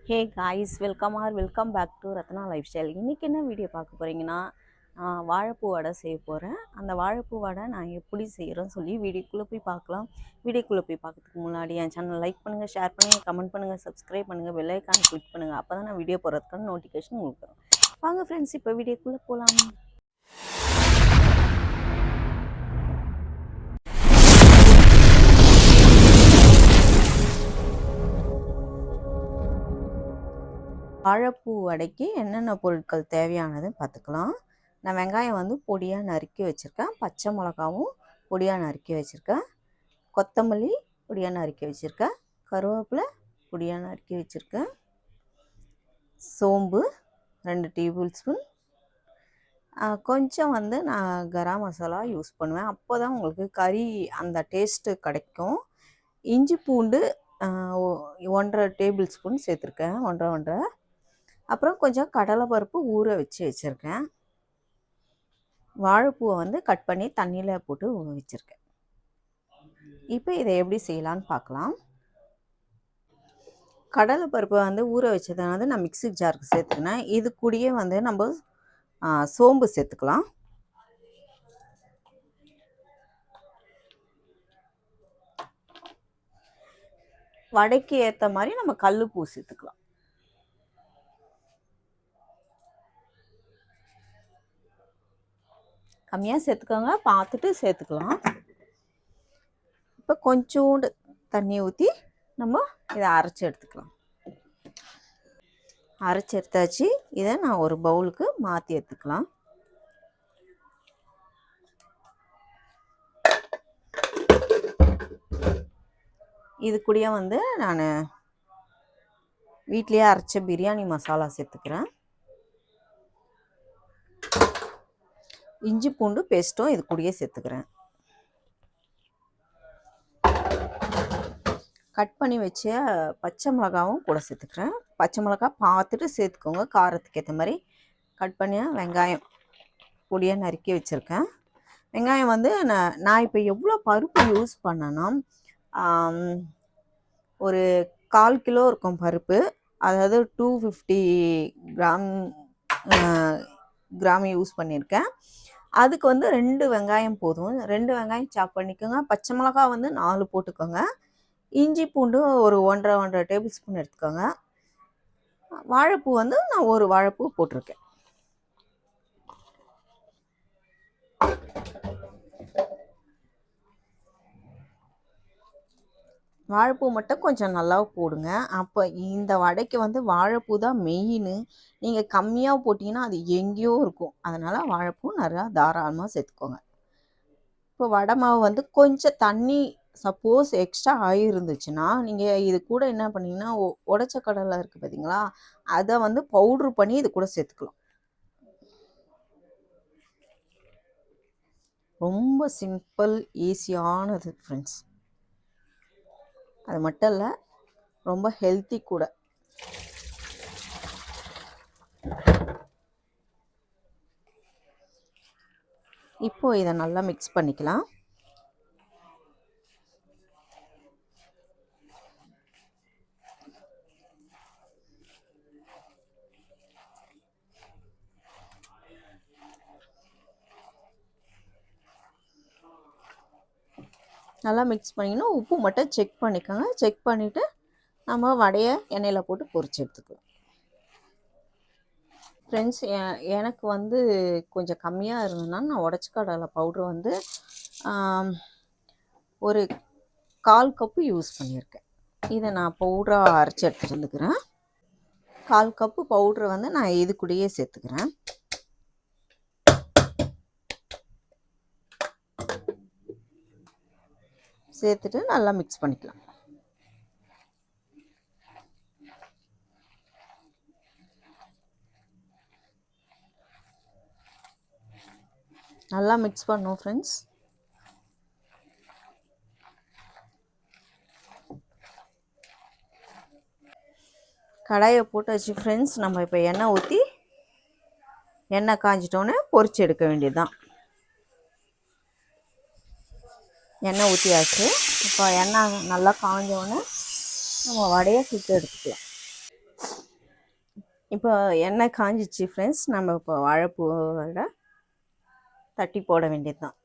Hey guys, welcome back to Ratna life style. இன்றைக்கி என்ன video பார்க்க போகிறீங்கன்னா, வாழைப்பூ வடை செய்ய போகிறேன். அந்த வாழைப்பூ வடை நான் எப்படி செய்கிறேன்னு சொல்லி வீடியோக்குள்ளே போய் பார்க்கலாம். வீடியோக்குள்ளே போய் பார்க்கறதுக்கு முன்னாடி என் சேனல் லைக் பண்ணுங்கள், ஷேர் பண்ணுங்கள், கமெண்ட் பண்ணுங்கள், சப்ஸ்கிரைப் பண்ணுங்கள், பெல் ஐக்கானை கிளிக் பண்ணுங்கள். அப்போ தான் நான் வீடியோ போடுறதுக்கான நோட்டிஃபிகேஷன் உங்களுக்கு வரும். வாங்க ஃப்ரெண்ட்ஸ், இப்போ வீடியோக்குள்ளே போகலாம். வாழைப்பூ வடைக்கு என்னென்ன பொருட்கள் தேவையானதுன்னு பார்த்துக்கலாம். நான் வெங்காயம் வந்து பொடியாக நறுக்கி வச்சுருக்கேன், பச்சை மிளகாவும் பொடியாக நறுக்கி வச்சுருக்கேன், கொத்தமல்லி பொடியாக நறுக்கி வச்சுருக்கேன், கருவேப்பிலை பொடியாக நறுக்கி வச்சுருக்கேன், சோம்பு 2 டேபிள் ஸ்பூன், கொஞ்சம் வந்து நான் கரம் மசாலா யூஸ் பண்ணுவேன். அப்போ தான் உங்களுக்கு கறி அந்த டேஸ்ட்டு கிடைக்கும். இஞ்சி பூண்டு 1.5 டேபிள் ஸ்பூன் சேர்த்துருக்கேன், 1.5. அப்புறம் கொஞ்சம் கடலைப்பருப்பு ஊற வச்சு வச்சுருக்கேன். வாழைப்பூவை வந்து கட் பண்ணி தண்ணியில் போட்டு ஊற வச்சுருக்கேன். இப்போ இதை எப்படி செய்யலான்னு பார்க்கலாம். கடலைப்பருப்பை வந்து ஊற வச்சதை வந்து நான் மிக்ஸி ஜாருக்கு சேர்த்துக்கினேன். இது கூடயே வந்து நம்ம சோம்பு சேர்த்துக்கலாம். வடைக்கு ஏற்ற மாதிரி நம்ம கல்லுப்பூ சேர்த்துக்கலாம். கம்மியாக சேர்த்துக்கோங்க, பார்த்துட்டு சேர்த்துக்கலாம். இப்போ கொஞ்சோண்டு தண்ணி ஊற்றி நம்ம இதை அரைச்சி எடுத்துக்கலாம். அரைச்சி எடுத்தாச்சு. இதை நான் ஒரு பவுலுக்கு மாற்றி எடுத்துக்கலாம். இது கூடயே வந்து நான் வீட்லேயே அரைச்ச பிரியாணி மசாலா சேர்த்துக்கிறேன். இஞ்சி பூண்டு பேஸ்ட்டும் இது கூடயே சேர்த்துக்கிறேன். கட் பண்ணி வச்ச பச்சை மிளகாவும் கூட சேர்த்துக்கிறேன். பச்சை மிளகா பார்த்துட்டு சேர்த்துக்கோங்க, காரத்துக்கு ஏற்ற மாதிரி. கட் பண்ணி வெங்காயம் பொடியாக நறுக்கி வச்சுருக்கேன். வெங்காயம் வந்து நான் இப்போ எவ்வளோ பருப்பு யூஸ் பண்ணேன்னா, ஒரு 1/4 கிலோ இருக்கும் பருப்பு. அதாவது 250 கிராம் யூஸ் பண்ணியிருக்கேன். அதுக்கு வந்து 2 வெங்காயம் போதும். 2 வெங்காயம் சாப் பண்ணிக்கோங்க. பச்சை மிளகா வந்து 4 போட்டுக்கோங்க. இஞ்சி பூண்டு ஒரு 1.5 டேபிள் ஸ்பூன் எடுத்துக்கோங்க. வாழைப்பூ வந்து நான் ஒரு வாழைப்பூ போட்டிருக்கேன். வாழைப்பூ மட்டும் கொஞ்சம் நல்லா போடுங்க. அப்போ இந்த வடைக்கு வந்து வாழைப்பூ தான் மெயின். நீங்கள் கம்மியாக போட்டிங்கன்னா அது எங்கேயோ இருக்கும். அதனால் வாழைப்பூ நிறையா தாராளமாக சேர்த்துக்கோங்க. இப்போ வடை மாவு வந்து கொஞ்சம் தண்ணி சப்போஸ் எக்ஸ்ட்ரா ஆகிருந்துச்சுன்னா நீங்கள் இது கூட என்ன பண்ணிங்கன்னா, உடைச்ச கடலை இருக்குது பார்த்தீங்களா, அதை வந்து பவுட்ரு பண்ணி இது கூட சேர்த்துக்கலாம். ரொம்ப சிம்பிள், ஈஸியானது ஃப்ரெண்ட்ஸ். அது மட்டும் இல்லை, ரொம்ப ஹெல்த்தி கூட. இப்போது இதை நல்லா மிக்ஸ் பண்ணிக்கலாம். நல்லா மிக்ஸ் பண்ணிக்கணும். உப்பு மட்டும் செக் பண்ணிக்கோங்க. செக் பண்ணிவிட்டு நம்ம வடையை எண்ணெயில் போட்டு பொரிச்சு எடுத்துக்கலாம். ஃப்ரெண்ட்ஸ், எனக்கு வந்து கொஞ்சம் கம்மியாக இருந்ததுன்னா நான் உடச்ச கடலை பவுட்ரு வந்து ஒரு 1/4 கப்பு யூஸ் பண்ணியிருக்கேன். இதை நான் பவுடராக அரைச்சி எடுத்துகிட்டு வந்துக்கிறேன். 1/4 கப்பு பவுட்ரு வந்து நான் இது கூடயே சேர்த்துக்கிறேன். சேர்த்துட்டு நல்லா மிக்ஸ் பண்ணிக்கலாம். நல்லா மிக்ஸ் பண்ணணும் ஃப்ரெண்ட்ஸ். கடாயை போட்டாச்சு ஃப்ரெண்ட்ஸ். நம்ம இப்போ எண்ணெய் ஊற்றி எண்ணெய் காஞ்சிட்டோன்னே பொரிச்சு எடுக்க வேண்டியது தான். எண்ணெய் ஊற்றியாச்சு. இப்போ எண்ணெய் நல்லா காஞ்சோடனே நம்ம வடையை சுட்டு எடுத்துக்கலாம். இப்போ எண்ணெய் காஞ்சிச்சு ஃப்ரெண்ட்ஸ். நம்ம இப்போ வாழைப்பூவோட தட்டி போட வேண்டியது தான்.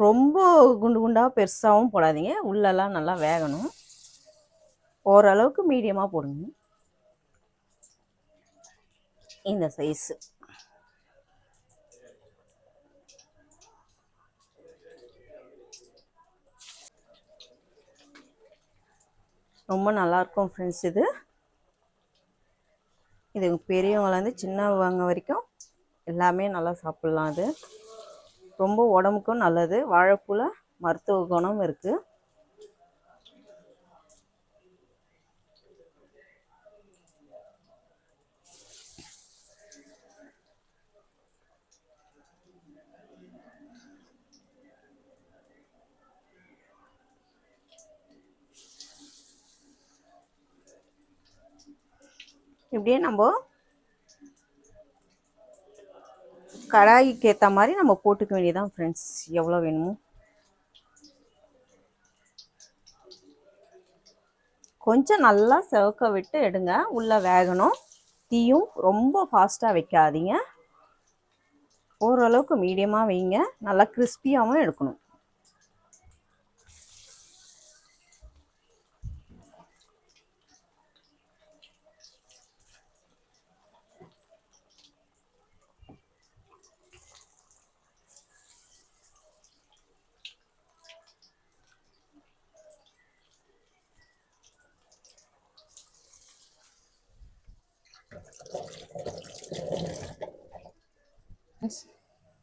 ரொம்ப குண்டு குண்டாக பெருசாகவும் போடாதீங்க, உள்ளெல்லாம் நல்லா வேகணும். ஓரளவுக்கு மீடியமாக போடுங்க. இந்த சைஸு ரொம்ப நல்லாயிருக்கும் ஃப்ரெண்ட்ஸ். இது பெரியவங்கலேருந்து சின்னவங்க வரைக்கும் எல்லாமே நல்லா சாப்பிட்லாம். அது ரொம்ப உடம்புக்கும் நல்லது. வாழைப்பூவில் மருத்துவ குணம் இருக்குது. இப்படியே நம்ம கடாய்க்கு ஏற்ற மாதிரி நம்ம போட்டுக்க வேண்டியதான் ஃப்ரெண்ட்ஸ், எவ்வளோ வேணுமோ. கொஞ்சம் நல்லா செவக்க விட்டு எடுங்க, உள்ளே வேகணும். தீயும் ரொம்ப ஃபாஸ்ட்டாக வைக்காதீங்க, ஓரளவுக்கு மீடியமாக வைங்க. நல்லா கிறிஸ்பியாகவும் எடுக்கணும்.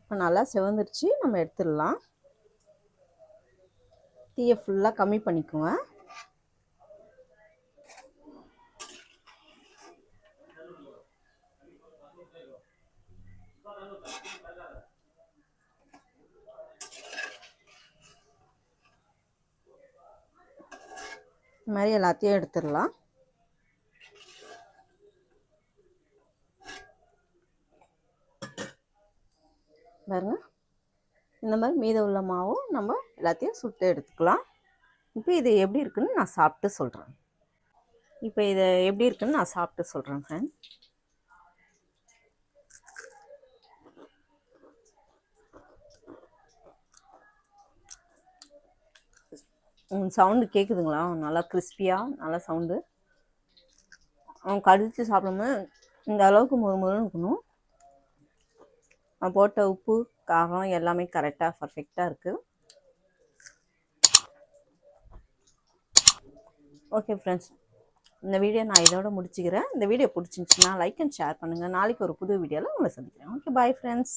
இப்போ நல்லா செவந்துருச்சு, நம்ம எடுத்துடலாம். தீயை ஃபுல்லாக கம்மி பண்ணிக்குங்க. இந்த மாதிரி எல்லாத்தையும் எடுத்துடலாம். பாருங்க, இந்த மாதிரி மீதம் உள்ள மாவும் நம்ம எல்லாத்தையும் சுட்டு எடுத்துக்கலாம். இப்போ இது எப்படி இருக்குன்னு நான் சாப்பிட்டு சொல்கிறேன். ஃப்ரெண்ட். சவுண்டு கேட்குதுங்களா? நல்லா கிறிஸ்பியாக நல்லா சவுண்டு. கடிச்சு சாப்பிடும்போது இந்த அளவுக்கு முறுமுறுன்னு இருக்கணும். நான் போட்ட உப்பு காரம் எல்லாமே கரெக்டாக பர்ஃபெக்டாக இருக்குது. ஓகே ஃப்ரெண்ட்ஸ், இந்த வீடியோ நான் இதோட முடிச்சுக்கிறேன். இந்த வீடியோ பிடிச்சிருந்துச்சுன்னா லைக் அண்ட் ஷேர் பண்ணுங்கள். நாளைக்கு ஒரு புது வீடியோவில் உங்களை சந்திக்கிறேன். Okay, bye friends.